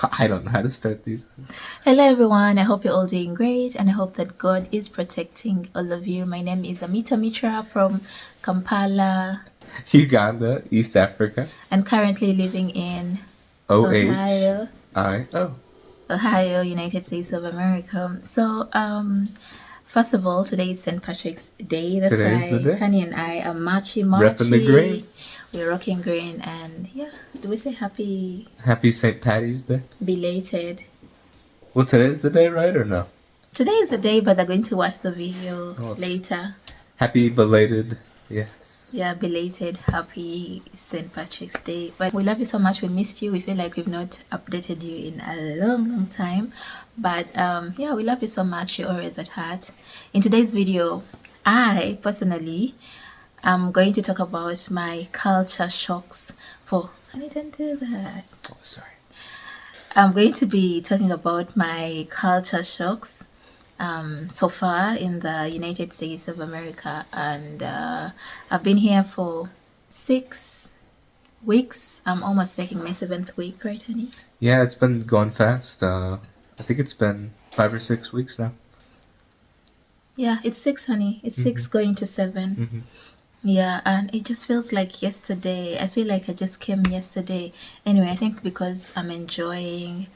I don't know how to start these. Hello everyone, I hope you're all doing great and I hope that God is protecting all of you. My name is Mitra from Kampala Uganda, East Africa. and currently living in OH. Ohio, Oh. Ohio, United States of America. So, first of all, today is St. Patrick's Day. That's Today's the why day. Honey and I are Repping the green. We're rocking green and yeah, do we say happy Happy St. Patty's Day. belated? Well, today's the day, right, or no? Today is the day, but they're going to watch the video Oh, later. Happy belated, yes. Yeah, belated happy St. Patrick's Day. But we love you so much. We missed you. We feel like we've not updated you in a long time. But yeah, we love you so much. You're always at heart. In today's video, I personally am going to talk about my culture shocks for... I didn't do that. Oh, sorry. I'm going to be talking about my culture shocks so far in the United States of America, and I've been here for 6 weeks. I'm almost making my 7th week, right, honey? Yeah, it's been going fast. I think it's been 5 or 6 weeks now. Yeah, it's 6, honey. It's 6 going to 7. Yeah, and it just feels like yesterday. I feel like I just came yesterday. Anyway, I think because I'm enjoying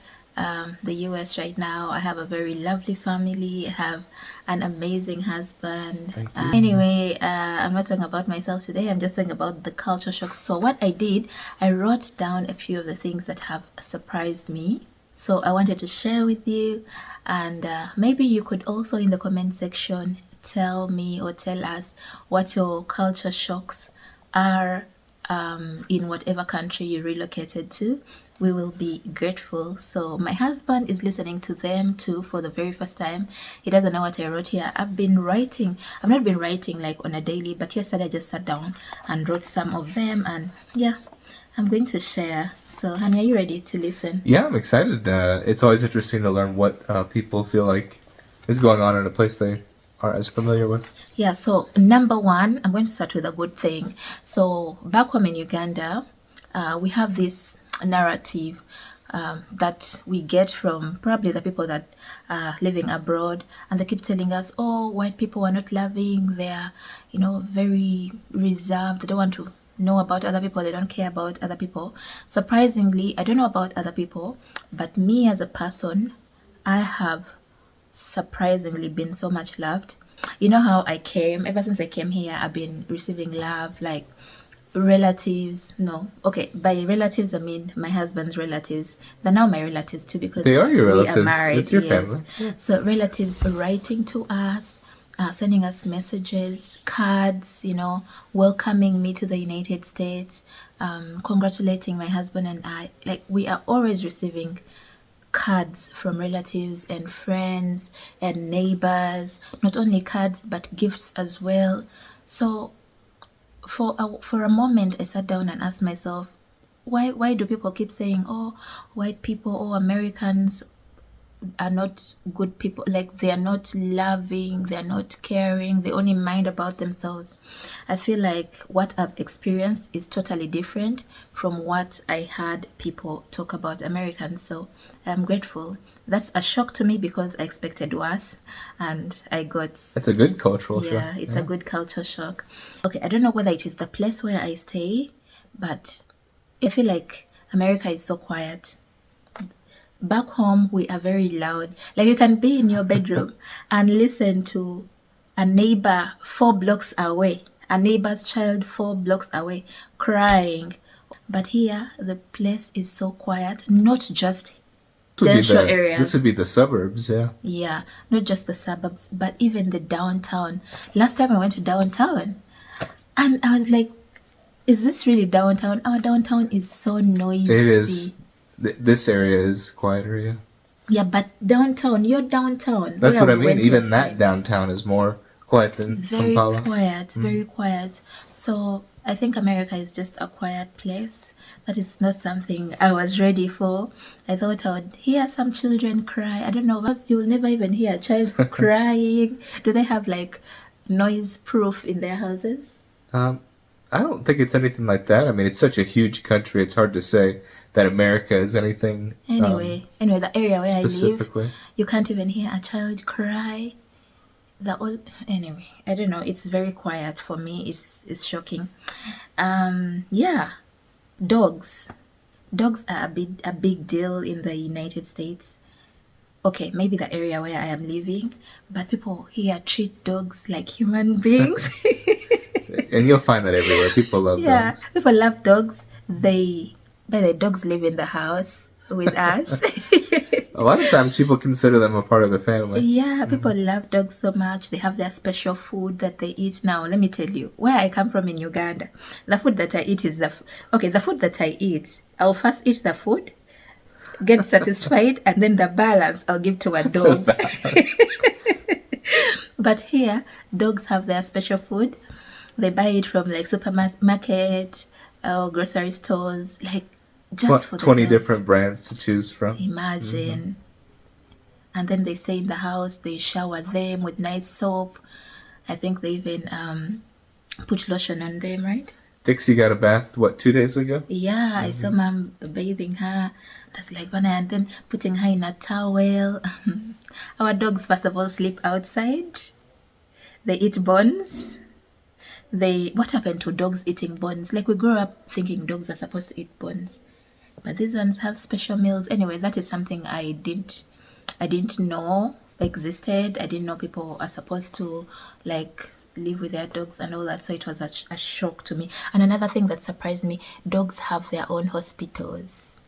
the US right now. I have a very lovely family. I have an amazing husband. Thank you. Anyway, I'm not talking about myself today. I'm just talking about the culture shock. So what I did, I wrote down a few of the things that have surprised me. So I wanted to share with you, and maybe you could also in the comment section tell me or tell us what your culture shocks are in whatever country you relocated to. We will be grateful. So my husband is listening to them too for the very first time. He doesn't know what I wrote here. I've not been writing like on a daily, but yesterday I just sat down and wrote some of them, and yeah, I'm going to share. So honey, are you ready to listen? Yeah, I'm excited. It's always interesting to learn what people feel like is going on in a place they are as familiar with. Yeah, so number one, I'm going to start with a good thing. So back home in Uganda, we have this narrative that we get from probably the people that are living abroad, and they keep telling us, oh, white people are not loving, they're, very reserved, they don't want to know about other people, they don't care about other people. Surprisingly, I don't know about other people, but me as a person, I have surprisingly been so much loved. You know how ever since I came here, I've been receiving love, like relatives. No, okay, by relatives I mean my husband's relatives. They're now my relatives too, because They are your relatives. We are married. It's your yes. family. Yeah. So relatives writing to us, sending us messages, cards, welcoming me to the United States, congratulating my husband and I. Like, we are always receiving cards from relatives and friends and neighbors. Not only cards but gifts as well. So for a moment I sat down and asked myself, why do people keep saying, oh, white people, oh, Americans are not good people, like they are not loving, they are not caring, they only mind about themselves. I feel like what I've experienced is totally different from what I heard people talk about Americans. So I'm grateful. That's a shock to me because I expected worse, and I got... It's a good cultural shock. Yeah, it's a good culture shock. Okay, I don't know whether it is the place where I stay, but I feel like America is so quiet. Back home, we are very loud. Like, you can be in your bedroom and listen to a neighbor 4 blocks away, a neighbor's child 4 blocks away, crying. But here, the place is so quiet, not just areas. This would be the suburbs, yeah. Yeah, not just the suburbs, but even the downtown. Last time I went to downtown, and I was like, is this really downtown? Our downtown is so noisy. It is. This area is quieter, yeah. Yeah, but downtown, your downtown. That's what I mean. Even that downtown is more quiet than very Kampala. Quiet, very quiet. So I think America is just a quiet place. That is not something I was ready for. I thought I would hear some children cry. I don't know, but you'll never even hear a child crying. Do they have like noise proof in their houses? I don't think it's anything like that. I mean, it's such a huge country. It's hard to say that America is anything Anyway, the area where I live, specifically. you can't even hear a child cry. Anyway, I don't know. It's very quiet for me. It's shocking. Yeah, dogs. Dogs are a big deal in the United States. Okay, maybe the area where I am living, but people here treat dogs like human beings. And you'll find that everywhere. People love Yeah, dogs. people love dogs. But the dogs live in the house with us. A lot of times people consider them a part of the family. Yeah, people love dogs so much. They have their special food that they eat. Now, let me tell you, where I come from in Uganda, the food that I eat is the food that I eat. I'll first eat the food, get satisfied, and then the balance I'll give to a dog. But here, dogs have their special food. They buy it from like supermarket or grocery stores, like just for the 20 dogs. different brands to choose from. Imagine. And then they stay in the house, they shower them with nice soap. I think they even put lotion on them, right? Dixie got a bath, 2 days ago? Yeah, I saw mom bathing her. That's like one, and then putting her in a towel. Our dogs, first of all, sleep outside. They eat bones. What happened to dogs eating bones? Like we grew up thinking dogs are supposed to eat bones, but these ones have special meals. Anyway, that is something I didn't know existed. I didn't know people are supposed to like live with their dogs and all that. So it was a shock to me. And another thing that surprised me, dogs have their own hospitals.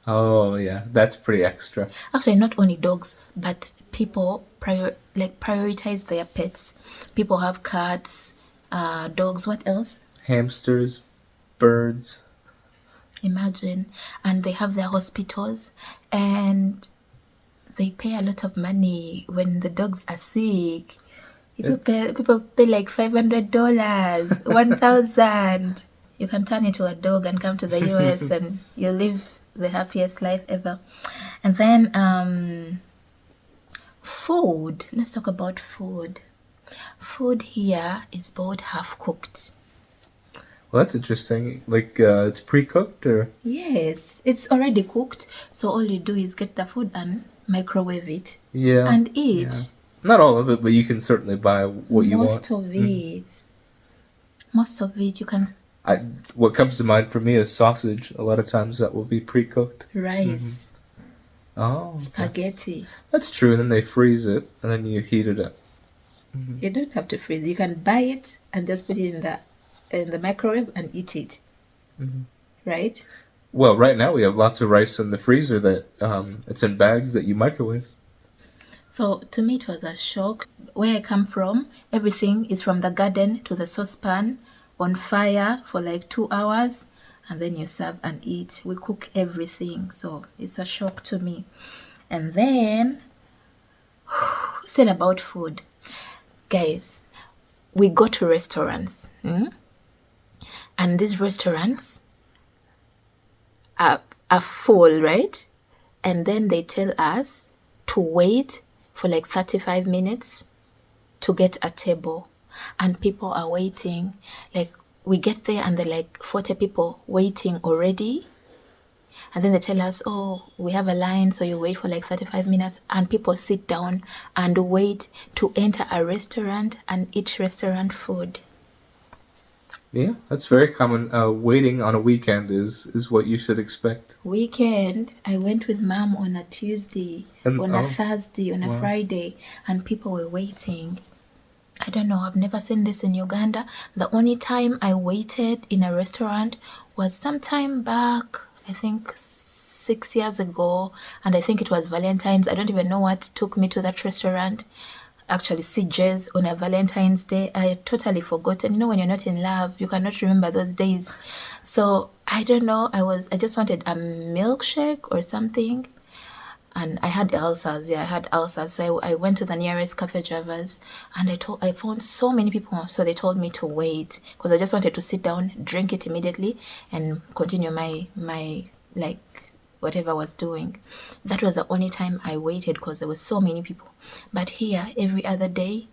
Oh, yeah. That's pretty extra. Actually, not only dogs, but people prioritize their pets. People have cats, dogs. What else? Hamsters, birds. Imagine. And they have their hospitals, and they pay a lot of money when the dogs are sick. People pay like $500, 1,000. You can turn into a dog and come to the US and you live the happiest life ever. And then food. Let's talk about food. Food here is bought half cooked. Well, that's interesting. Like, it's pre-cooked, or? Yes, it's already cooked. So all you do is get the food and microwave it. Yeah. And eat. Yeah. Not all of it, but you can certainly buy what you want. Most of it. Most of it you can. What comes to mind for me is sausage. A lot of times that will be pre-cooked. Rice. Oh. Okay. Spaghetti. That's true. And then they freeze it, and then you heat it up. You don't have to freeze. You can buy it and just put it in the microwave and eat it. Right? Well, right now we have lots of rice in the freezer that it's in bags that you microwave. So to me it was a shock. Where I come from, everything is from the garden to the saucepan on fire for like 2 hours, and then you serve and eat. We cook everything, so it's a shock to me. And then still about food, guys, we go to restaurants, and these restaurants are full, right? And then they tell us to wait for like 35 minutes to get a table, and people are waiting. Like we get there and they're like 40 people waiting already, and then they tell us, oh, we have a line, so you wait for like 35 minutes, and people sit down and wait to enter a restaurant and eat restaurant food. Yeah, that's very common. Waiting on a weekend is what you should expect. Weekend, I went with mom on a Tuesday, on a Thursday, on a Friday, and people were waiting. I don't know, I've never seen this in Uganda. The only time I waited in a restaurant was sometime back, I think 6 years ago, and I think it was Valentine's. I don't even know what took me to that restaurant. Actually, CJ's on a Valentine's Day. I totally forgot. And you know, when you're not in love, you cannot remember those days. So I don't know. I just wanted a milkshake or something, and I had ulcers. Yeah, I had ulcers. So I went to the nearest cafe drivers, and I found so many people. So they told me to wait because I just wanted to sit down, drink it immediately, and continue my like whatever I was doing. That was the only time I waited because there were so many people. But here, every other day,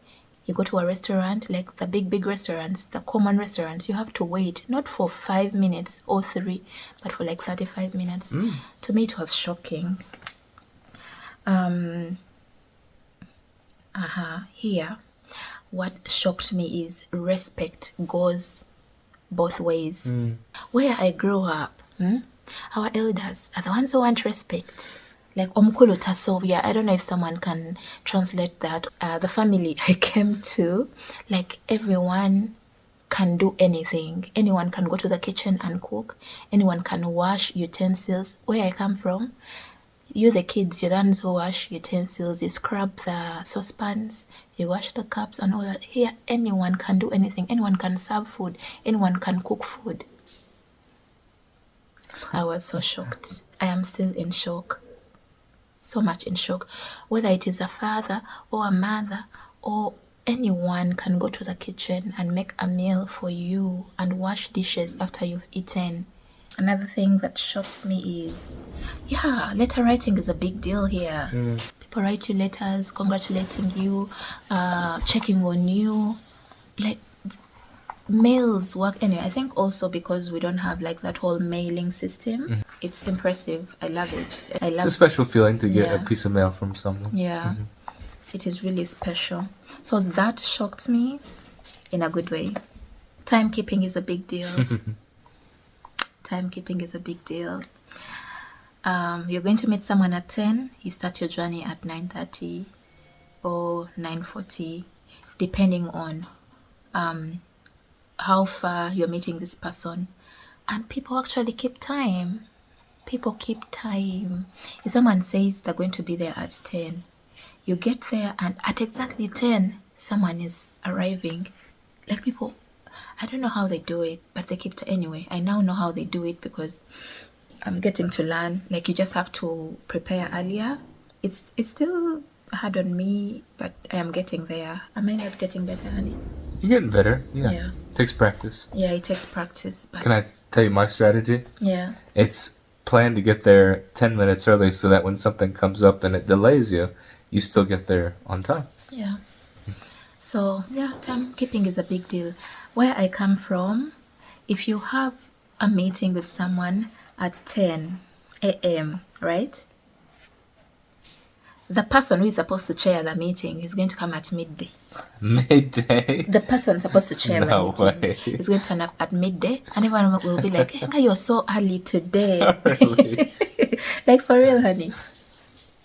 You go to a restaurant, like the big restaurants, the common restaurants, you have to wait not for 5 minutes or 3, but for like 35 minutes. To me, it was shocking. Here, what shocked me is respect goes both ways. Where I grew up, our elders are the ones who want respect. Like omkulu tasovia, I don't know if someone can translate that. The family I came to, like everyone can do anything. Anyone can go to the kitchen and cook. Anyone can wash utensils. Where I come from, you the kids, you're the ones who wash utensils, you scrub the saucepans, you wash the cups and all that. Here, anyone can do anything. Anyone can serve food. Anyone can cook food. I was so shocked. I am still in shock. So much in shock. Whether it is a father or a mother or anyone can go to the kitchen and make a meal for you and wash dishes after you've eaten. Another thing that shocked me is, letter writing is a big deal here. People write you letters, congratulating you, checking on you. Like, mails work anyway. I think also because we don't have like that whole mailing system. It's impressive. I love it. It's a special feeling to get a piece of mail from someone. Yeah. It is really special. So that shocked me in a good way. Timekeeping is a big deal. Timekeeping is a big deal. You're going to meet someone at 10, you start your journey at 9:30 or 9:40, depending on how far you're meeting this person. And people actually keep time. People keep time. If someone says they're going to be there at 10, you get there and at exactly 10, someone is arriving. Like people, I don't know how they do it, but they keep anyway. I now know how they do it because I'm getting to learn. Like you just have to prepare earlier. It's still hard on me, but I am getting there. Am I not getting better, honey? You're getting better. Yeah. Takes practice. Yeah, it takes practice. But can I tell you my strategy? Yeah. It's plan to get there 10 minutes early so that when something comes up and it delays you, you still get there on time. Yeah. So, timekeeping is a big deal. Where I come from, if you have a meeting with someone at 10 a.m., right? The person who is supposed to chair the meeting is going to come at midday. Midday? The person supposed to chair the meeting is going to turn up at midday, and everyone will be like, Henga, you're so early today. Really? Like, for real, honey.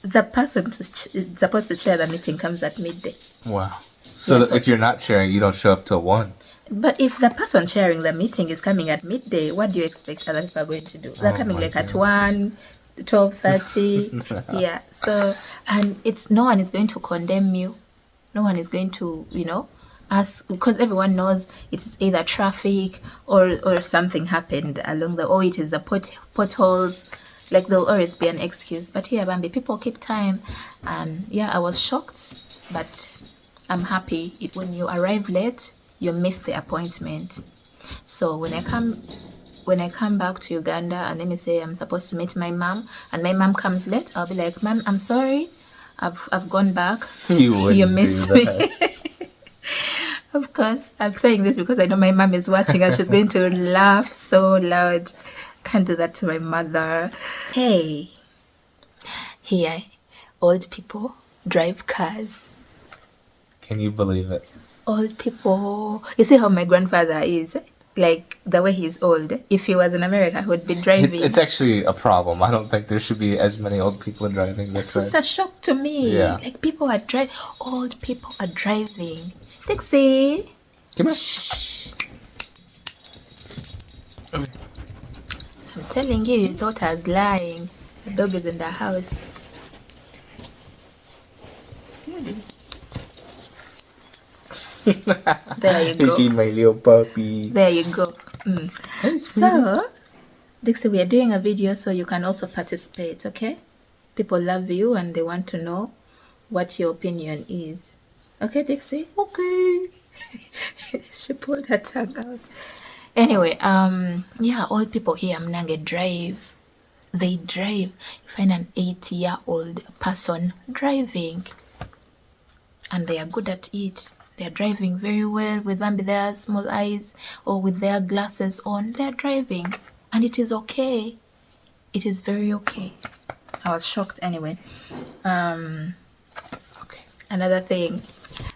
The person supposed to chair the meeting comes at midday. Wow. So, if you're not chairing, you don't show up till 1. But if the person chairing the meeting is coming at midday, what do you expect other people are going to do? They're coming like at 1, 12:30. Yeah. So, and no one is going to condemn you. No one is going to, ask, because everyone knows it's either traffic or something happened along it is the potholes. Like there'll always be an excuse. But here, Bambi, people keep time. And I was shocked, but I'm happy. When you arrive late, you miss the appointment. So when I come back to Uganda and let me say I'm supposed to meet my mom and my mom comes late, I'll be like, Mom, I'm sorry, I've gone back. You missed me. Of course, I'm saying this because I know my mom is watching and she's going to laugh so loud. Can't do that to my mother. Hey, here, old people drive cars. Can you believe it? Old people. You see how my grandfather is? Like, the way he's old. If he was in America, he would be driving. It's actually a problem. I don't think there should be as many old people driving this side. It's a shock to me. Yeah. Like, old people are driving. Dixie! Come here. I'm telling you, you thought I was lying. The dog is in the house. There you go. She's my little puppy. There you go. So, Dixie, we are doing a video so you can also participate, okay? People love you and they want to know what your opinion is. Okay, Dixie? Okay. She pulled her tongue out. Anyway, old people here, Mnange, drive. They drive. You find an 80-year-old person driving. and they are good at it. They're driving very well with maybe their small eyes or with their glasses on. They're driving, and it is okay. It is very okay. I was shocked anyway. Okay. Another thing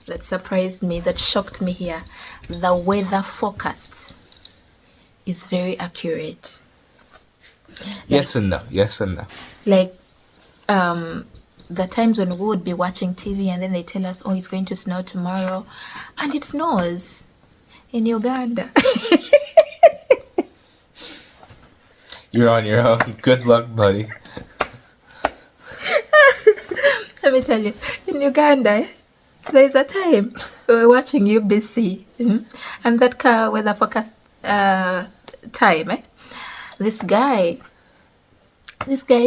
that surprised me, that shocked me here, the weather forecast is very accurate. Yes and no. Yes and no. Like, the times when we would be watching TV and then they tell us, oh, it's going to snow tomorrow, and it snows in Uganda. You're on your own. Good luck, buddy. Let me tell you, in Uganda, there's a time we were watching UBC, and that car weather forecast time, this guy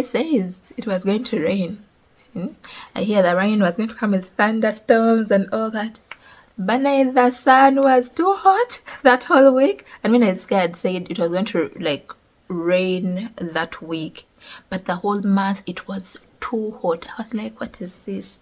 says it was going to rain. I hear the rain was going to come with thunderstorms and all that. But then the sun was too hot that whole week. And when this guy had said it was going to like rain that week, but the whole month it was too hot. I was like, what is this?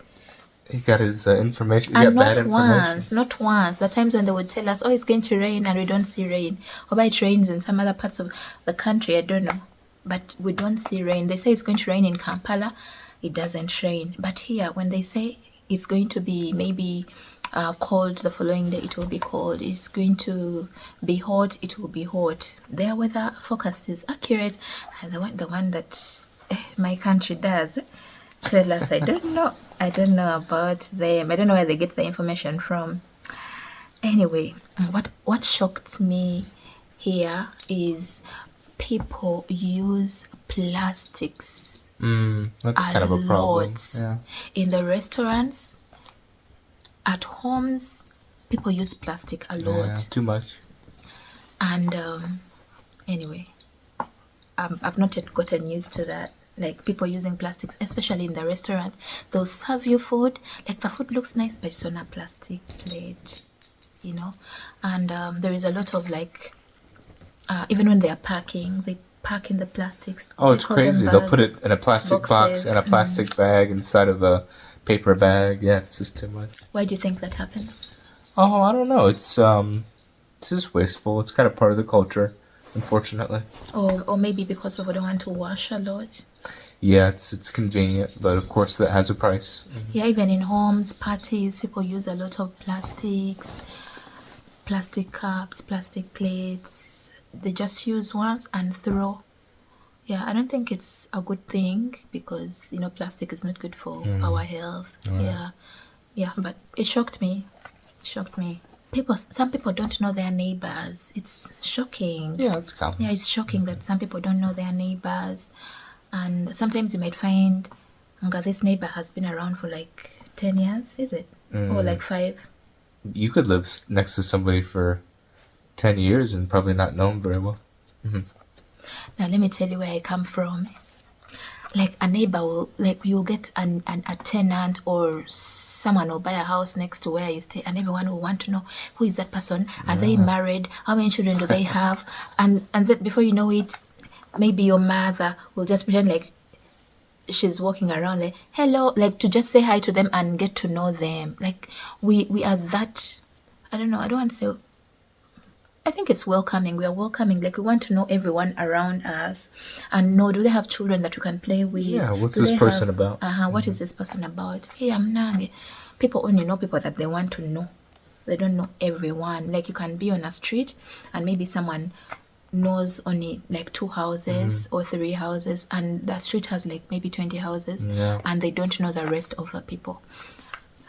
He got his information. He And got bad not information. not once. The times when they would tell us, oh, it's going to rain, and we don't see rain. Or by it rains in some other parts of the country, I don't know. But we don't see rain. They say it's going to rain in Kampala. It doesn't rain. But here, when they say it's going to be maybe cold the following day, it will be cold. It's going to be hot, it will be hot. Their weather forecast is accurate. And the one that my country does tell us, I don't know. I don't know about them. I don't know where they get the information from. Anyway, what shocked me here is people use plastics That's kind of a problem. lot. Yeah. In the restaurants, at homes, people use plastic a Yeah, lot. too much. And anyway, I've not yet gotten used to that. Like people using plastics, especially in the restaurant. They'll serve you food. Like the food looks nice, but it's on a plastic plate, you know. And there is a lot of like, even when they are packing, they pack in the plastics. Oh, They it's call them crazy. They'll put bags, it in a plastic box boxes. and a plastic bag inside of a paper bag. Yeah, it's just too much. Why do you think that happens? Oh, I don't know. It's just wasteful. It's kind of part of the culture, unfortunately. Or maybe because people don't want to wash a lot. Yeah, it's convenient, but of course that has a price. Yeah, even in homes, parties, people use a lot of plastics, plastic cups, plastic plates. They just use once and throw. Yeah, I don't think it's a good thing because, you know, plastic is not good for our health. Yeah. Yeah, but it shocked me. It shocked me. Some people don't know their neighbors. It's shocking. Yeah, it's common. Yeah, it's shocking that some people don't know their neighbors. And sometimes you might find, this neighbor has been around for like 10 years, is it? Or like 5. You could live next to somebody for 10 years and probably not know them very well. Now, let me tell you where I come from. Like a neighbor will, like you'll get a tenant or someone will buy a house next to where you stay, and everyone will want to know who is that person. Are they married? How many children do they have? And then before you know it, maybe your mother will just pretend like she's walking around like hello, like to just say hi to them and get to know them. Like we are that, I don't know, I don't want to say, I think it's welcoming. We are welcoming. Like we want to know everyone around us and know, do they have children that we can play with? Yeah, what's Do this they person have- about? What is this person about? Hey, I'm Nange. People only know people that they want to know. They don't know everyone. Like you can be on a street and maybe someone knows only like 2 houses or 3 houses, and the street has like maybe 20 houses, Yeah. and they don't know the rest of the people.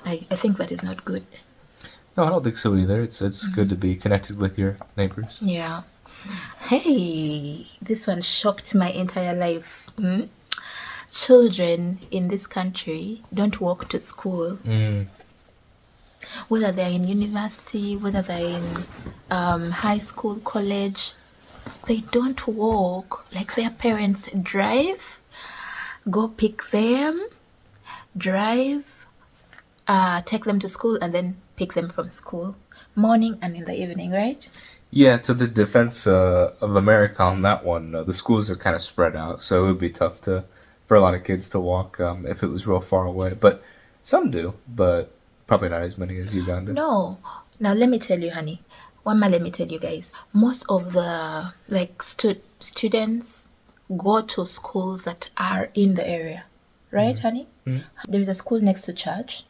I think that is not good. No, I don't think so either. It's good to be connected with your neighbors. Yeah. Hey, this one shocked my entire life. Children in this country don't walk to school. Whether they're in university, whether they're in high school, college, they don't walk. Like their parents drive, go pick them, drive, take them to school, and then pick them from school. Morning and in the evening, right? Yeah, to the defense of America on that one, the schools are kind of spread out, so it would be tough for a lot of kids to walk if it was real far away. But some do, but Probably not as many as Uganda. No. Now let me tell you, honey. Let me tell you guys. Most of the like students go to schools that are in the area, right, honey? There is a school next to church,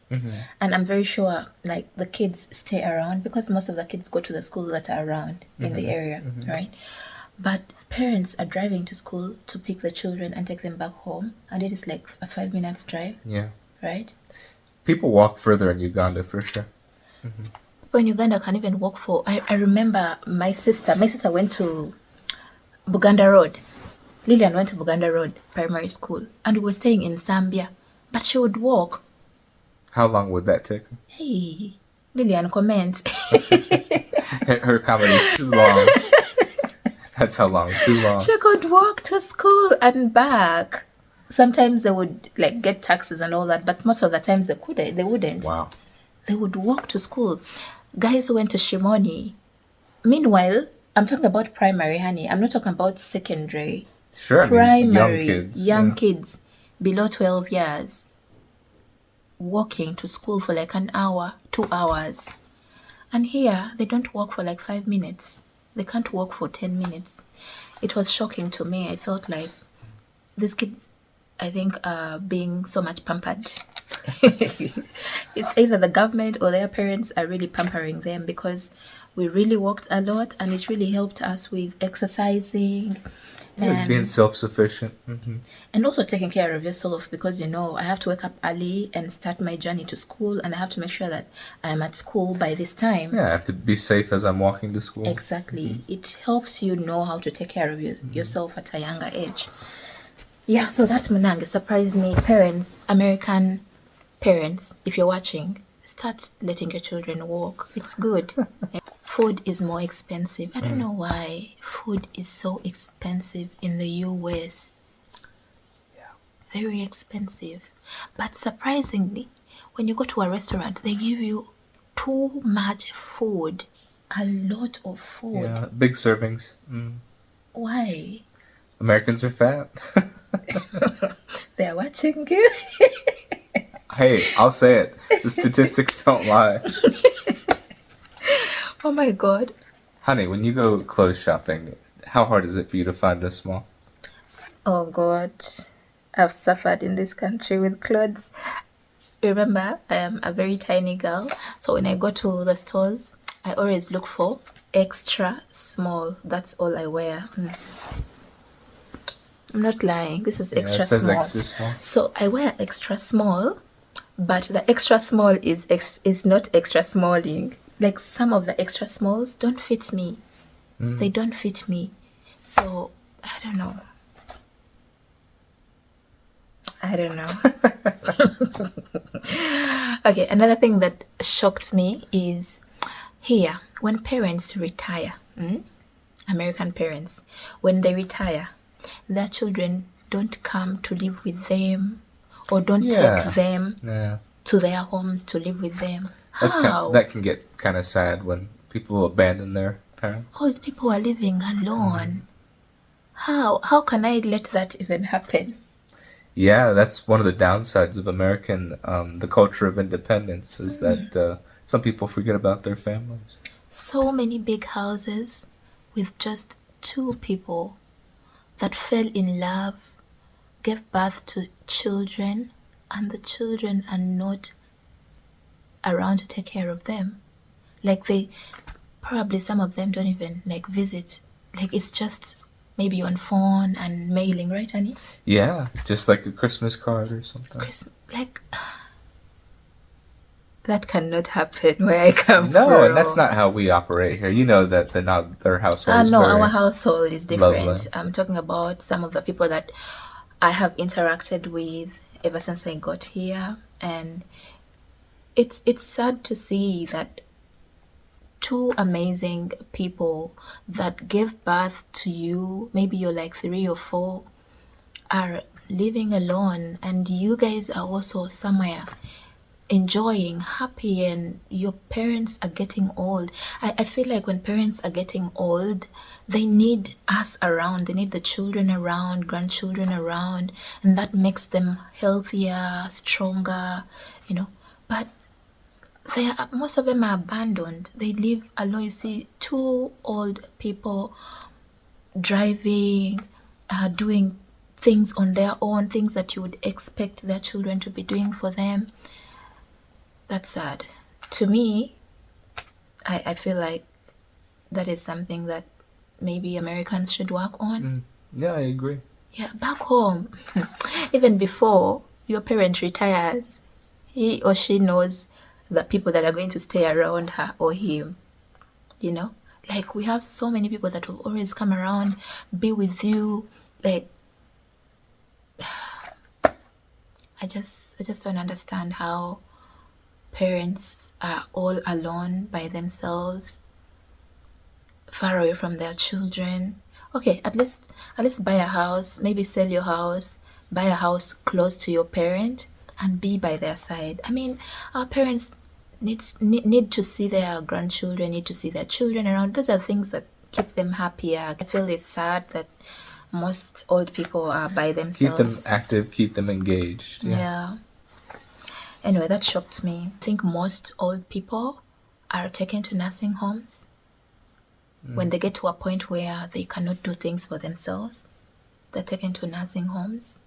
and I'm very sure like the kids stay around because most of the kids go to the school that are around in the area, right? But parents are driving to school to pick the children and take them back home, and it is like a 5 minutes drive, Yeah. right? People walk further in Uganda for sure. People in Uganda can even walk for. I remember my sister. My sister went to Buganda Road. Lillian went to Buganda Road Primary School, and we were staying in Zambia, but she would walk. How long would that take? Hey, Lillian, comment. Her comment is too long. That's how long. Too long. She could walk to school and back. Sometimes they would like get taxis and all that, but most of the times they wouldn't. Wow. They would walk to school. Guys who went to Shimoni. Meanwhile, I'm talking about primary, honey. I'm not talking about secondary. Sure. Primary, young yeah. kids below 12 years walking to school for like an hour, 2 hours. And here, they don't walk for like 5 minutes. They can't walk for 10 minutes. It was shocking to me. I felt like these kids, I think, are being so much pampered. It's either the government or their parents are really pampering them because we really walked a lot and it really helped us with exercising. Yeah, being self-sufficient. And also taking care of yourself because, I have to wake up early and start my journey to school and I have to make sure that I'm at school by this time. Yeah, I have to be safe as I'm walking to school. Exactly. It helps you know how to take care of yourself at a younger age. Yeah, so that Manang surprised me. Parents, American parents, if you're watching, start letting your children walk. It's good. Food is more expensive. I don't know why food is so expensive in the US. Yeah. Very expensive. But surprisingly, when you go to a restaurant, they give you too much food. A lot of food. Yeah, big servings. Why? Americans are fat. They're watching you. Hey, I'll say it. The statistics don't lie. Oh my God. Honey, when you go clothes shopping, how hard is it for you to find a small? Oh God. I've suffered in this country with clothes. Remember, I am a very tiny girl. So when I go to the stores, I always look for extra small. That's all I wear. I'm not lying. This is extra it says small. extra small. So I wear extra small, but the extra small is not extra smalling. Like some of the extra smalls don't fit me. They don't fit me. So I don't know. Okay, another thing that shocked me is here when parents retire, American parents, when they retire, their children don't come to live with them or don't take them to their homes to live with them. How? That can get kind of sad when people abandon their parents. Old people are living alone. How can I let that even happen? Yeah, that's one of the downsides of American, the culture of independence, is that some people forget about their families. So many big houses with just 2 people that fell in love, gave birth to children, and the children are not around to take care of them. Like probably some of them don't even like visit. Like it's just maybe on phone and mailing, right, honey? Yeah, just like a Christmas card or something. That cannot happen where I come from. No, and that's not how we operate here. You know that their household is no, very our household is different. lovely. I'm talking about some of the people that I have interacted with ever since I got here, and it's sad to see that 2 amazing people that gave birth to you, maybe you're like 3 or 4, are living alone, and you guys are also somewhere enjoying, happy, and your parents are getting old. I feel like when parents are getting old, they need us around. They need the children around, grandchildren around, and that makes them healthier, stronger, But most of them are abandoned. They live alone. You see two old people driving, doing things on their own, things that you would expect their children to be doing for them. That's sad. To me, I feel like that is something that maybe Americans should work on. Yeah, I agree. Yeah, back home, even before your parent retires, he or she knows the people that are going to stay around her or him, you know? Like, we have so many people that will always come around, be with you. Like, I just don't understand how parents are all alone by themselves, far away from their children. Okay, at least buy a house, maybe sell your house, buy a house close to your parent and be by their side. I mean, our parents need to see their grandchildren, need to see their children around. Those are things that keep them happier. I feel it's sad that most old people are by Keep them themselves. active, keep them engaged. Yeah. Yeah. Anyway, that shocked me. I think most old people are taken to nursing homes when they get to a point where they cannot do things for themselves. They're taken to nursing homes.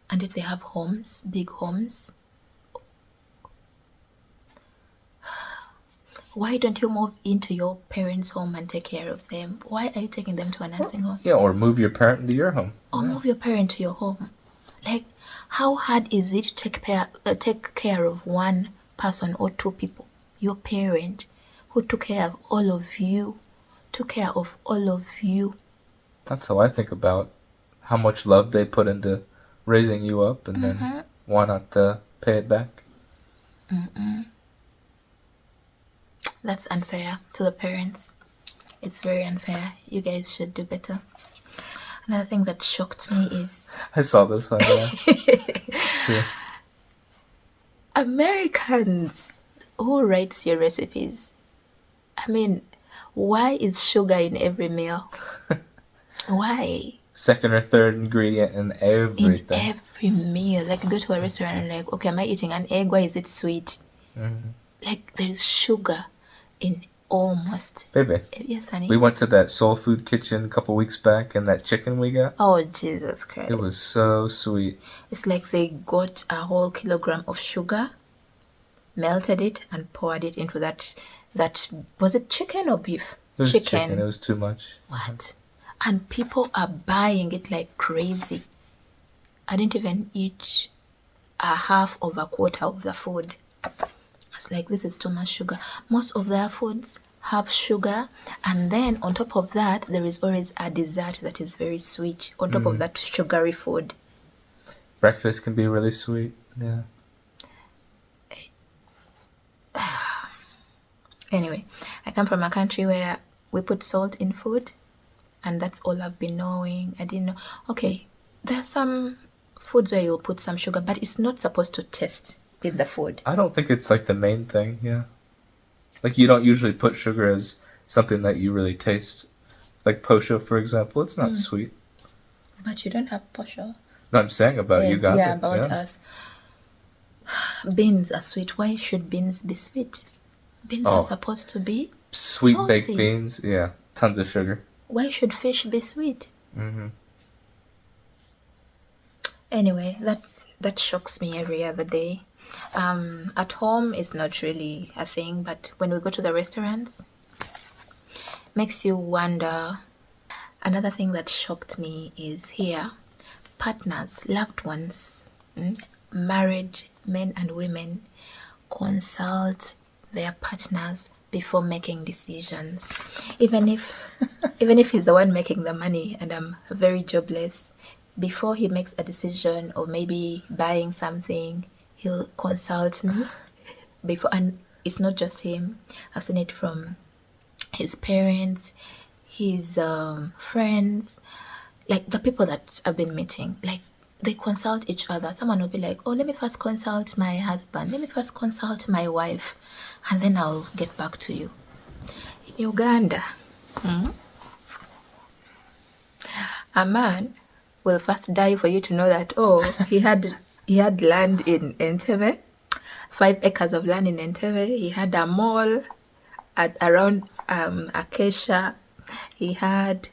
And if they have homes, big homes, why don't you move into your parents' home and take care of them? Why are you taking them to a nursing home? Yeah, or move your parent into your home. Or move your parent to your home. Like, how hard is it to take care of one person or two people? Your parent, who took care of all of you, That's how I think about how much love they put into raising you up, and then why not pay it back? That's unfair to the parents. It's very unfair. You guys should do better. Another thing that shocked me is I saw this one. Yeah. It's true. Americans. Who writes your recipes? I mean, why is sugar in every meal? Why? Second or third ingredient in In everything. every meal. Like, you go to a restaurant and like, okay, am I eating an egg? Why is it sweet? Like, there is sugar in almost. Baby, Yes, honey. we went to that soul food kitchen a couple weeks back, and that chicken we got, Oh, Jesus Christ. it was so sweet. It's like they got a whole kilogram of sugar, melted it, and poured it into that was it chicken or beef? It was chicken. It was too much. What? And people are buying it like crazy. I didn't even eat a half of a quarter of the food. It's like, this is too much sugar. Most of their foods have sugar, and then on top of that, there is always a dessert that is very sweet on top of that sugary food. Breakfast can be really sweet. Yeah. Anyway, I come from a country where we put salt in food, and that's all I've been knowing. I didn't know. Okay, there are some foods where you'll put some sugar, but it's not supposed to taste in the food. I don't think it's like the main thing. Yeah. Like, you don't usually put sugar as something that you really taste. Like posho, for example, it's not sweet. But you don't have posho. No, I'm saying about Uganda. Yeah, about us. Beans are sweet. Why should beans be sweet? Beans are supposed to be Sweet salty. baked beans, yeah, tons of sugar. Why should fish be sweet? Anyway, that shocks me every other day. At home is not really a thing, but when we go to the restaurants, makes you wonder. Another thing that shocked me is here, partners, loved ones, married men and women consult their partners before making decisions. Even if he's the one making the money and I'm very jobless, before he makes a decision of maybe buying something, he'll consult me before. And it's not just him. I've seen it from his parents, his friends, like the people that I've been meeting. Like, they consult each other. Someone will be like, oh, let me first consult my husband, let me first consult my wife, and then I'll get back to you. In Uganda, a man will first die for you to know that, oh, he had land in Entebbe. 5 acres of land in Entebbe. He had a mall at around Acacia. He had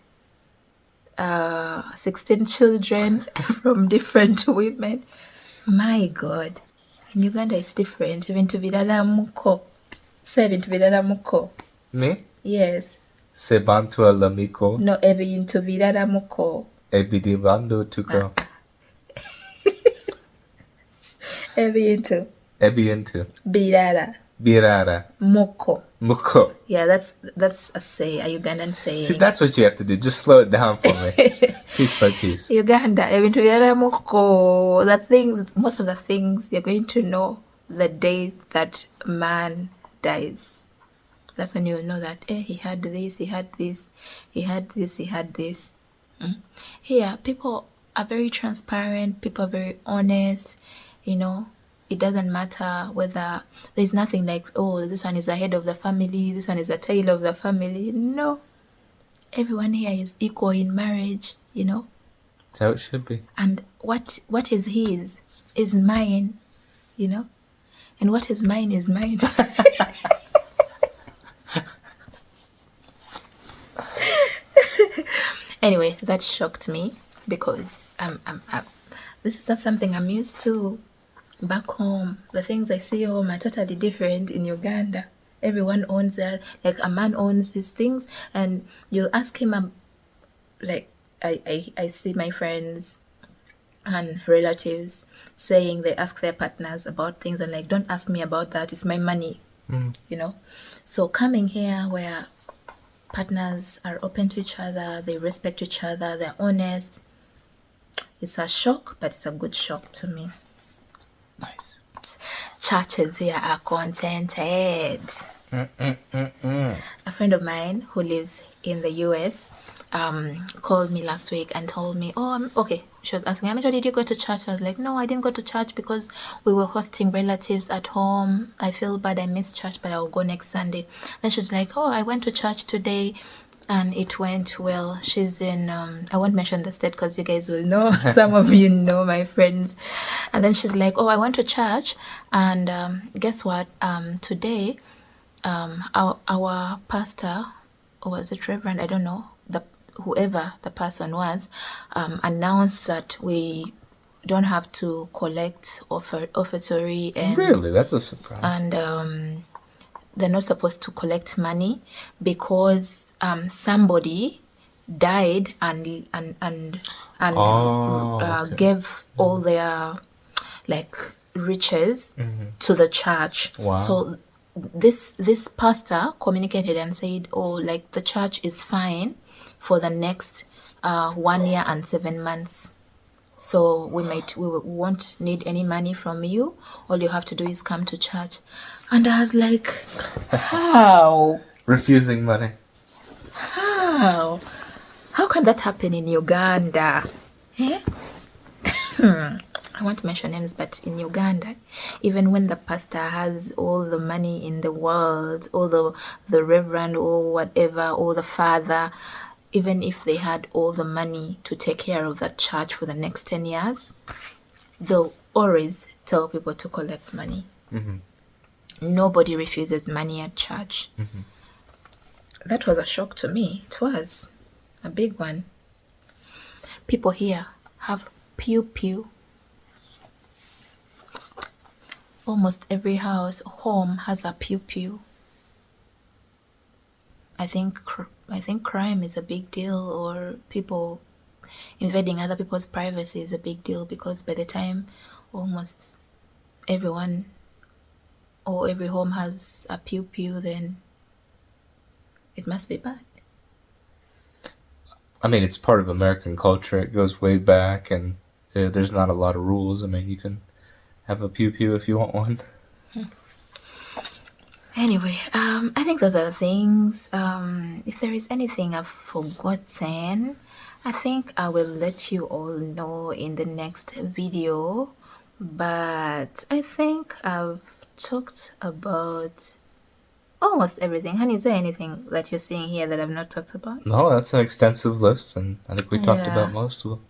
16 children from different women. My God. In Uganda, it's different. Ebintu birala muko. Say ebintu birala muko. Me? Yes. Sebantu alamiko. No, ebintu birala muko. Ebidibando tuko. Ebintu Ebiintu. birala Birara. muko. Muko. Yeah, that's a Ugandan saying. See, that's what you have to do. Just slow it down for me. Piece by piece. Uganda, ebintu birala muko. The things, most of the things you're going to know the day that man dies. That's when you know that he had this, he had this, he had this, he had this. Here, people are very transparent. People are very honest. You know, it doesn't matter whether there's nothing like, oh, this one is the head of the family, this one is the tail of the family. No, everyone here is equal in marriage. You know, That's how it should be. and what is his is mine. You know, and what is mine is mine. Anyway, that shocked me because this is not something I'm used to back home. The things I see home are totally different in Uganda. Everyone owns like a man owns his things, and you'll ask him, like, I see my friends and relatives saying they ask their partners about things, and like, don't ask me about that, it's my money. You know, so coming here where partners are open to each other, they respect each other, they're honest, it's a shock, but it's a good shock to me. Nice. Churches here are contented. A friend of mine who lives in the US called me last week and told me, okay, she was asking, Mitra, did you go to church? I was like, no, I didn't go to church because we were hosting relatives at home. I feel bad, I missed church, but I'll go next Sunday. Then she's like, I went to church today and it went well. She's in, I won't mention the state because you guys will know. Some of you know my friends. And then she's like, I went to church and guess what? Today, our pastor, or was it Reverend? I don't know. Whoever the person was, announced that we don't have to collect offertory and Really? That's a surprise. and they're not supposed to collect money because somebody died and okay. gave all their like riches to the church. Wow. So this pastor communicated and said, like the church is fine for the next 1 year and 7 months. So we won't need any money from you. All you have to do is come to church. And I was like, how? Refusing money. How? How can that happen in Uganda? Eh? I won't mention names, but in Uganda, even when the pastor has all the money in the world, or the reverend or whatever, or the father, even if they had all the money to take care of that church for the next 10 years, they'll always tell people to collect money. Nobody refuses money at church. That was a shock to me. It was a big one. People here have pew. Almost every home has a pew. I think crime is a big deal, or people invading other people's privacy is a big deal, because by the time almost everyone or every home has a pew, then it must be bad. I mean, it's part of American culture. It goes way back, and there's not a lot of rules. I mean, you can have a pew if you want one. Anyway, I think those are the things. If there is anything I've forgotten, I think I will let you all know in the next video. But I think I've talked about almost everything. Honey, is there anything that you're seeing here that I've not talked about? No, that's an extensive list, and I think we talked about most of them.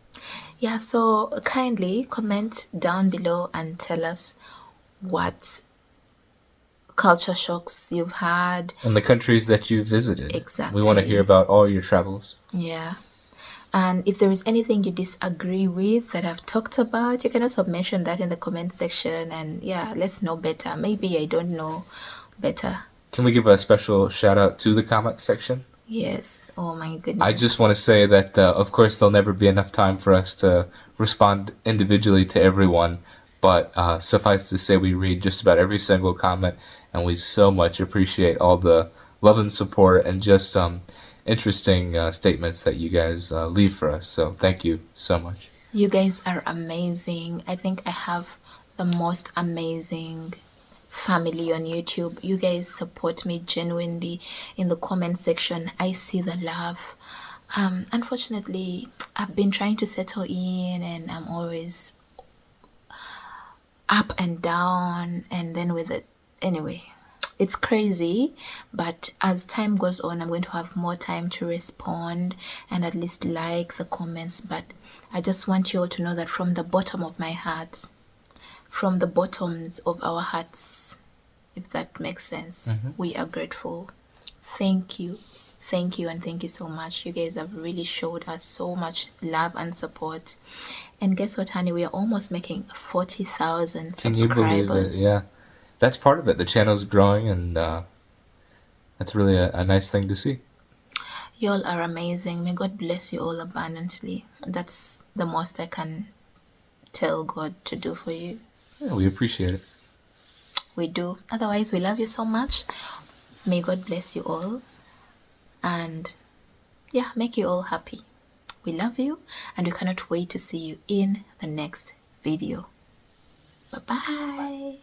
Yeah, so kindly comment down below and tell us what culture shocks you've had. And the countries that you visited. Exactly. We want to hear about all your travels. Yeah. And if there is anything you disagree with that I've talked about, you can also mention that in the comment section. And yeah, let's know better. Maybe I don't know better. Can we give a special shout out to the comment section? Yes. Oh my goodness. I just want to say that, of course, there'll never be enough time for us to respond individually to everyone. But suffice to say, we read just about every single comment, and we so much appreciate all the love and support and just interesting statements that you guys leave for us. So thank you so much. You guys are amazing. I think I have the most amazing family on YouTube. You guys support me genuinely in the comment section. I see the love. Unfortunately, I've been trying to settle in and I'm always up and down, and then with it, anyway, it's crazy. But as time goes on, I'm going to have more time to respond and at least like the comments. But I just want you all to know that from the bottom of my heart, from the bottoms of our hearts, if that makes sense, we are grateful. Thank you. Thank you, and thank you so much. You guys have really showed us so much love and support. And guess what, honey? We are almost making 40,000 Can you believe it? subscribers. Yeah. That's part of it. The channel's growing, and that's really a nice thing to see. Y'all are amazing. May God bless you all abundantly. That's the most I can tell God to do for you. Yeah, we appreciate it. We do. Otherwise, we love you so much. May God bless you all. And yeah, make you all happy. We love you, and we cannot wait to see you in the next video. Bye-bye.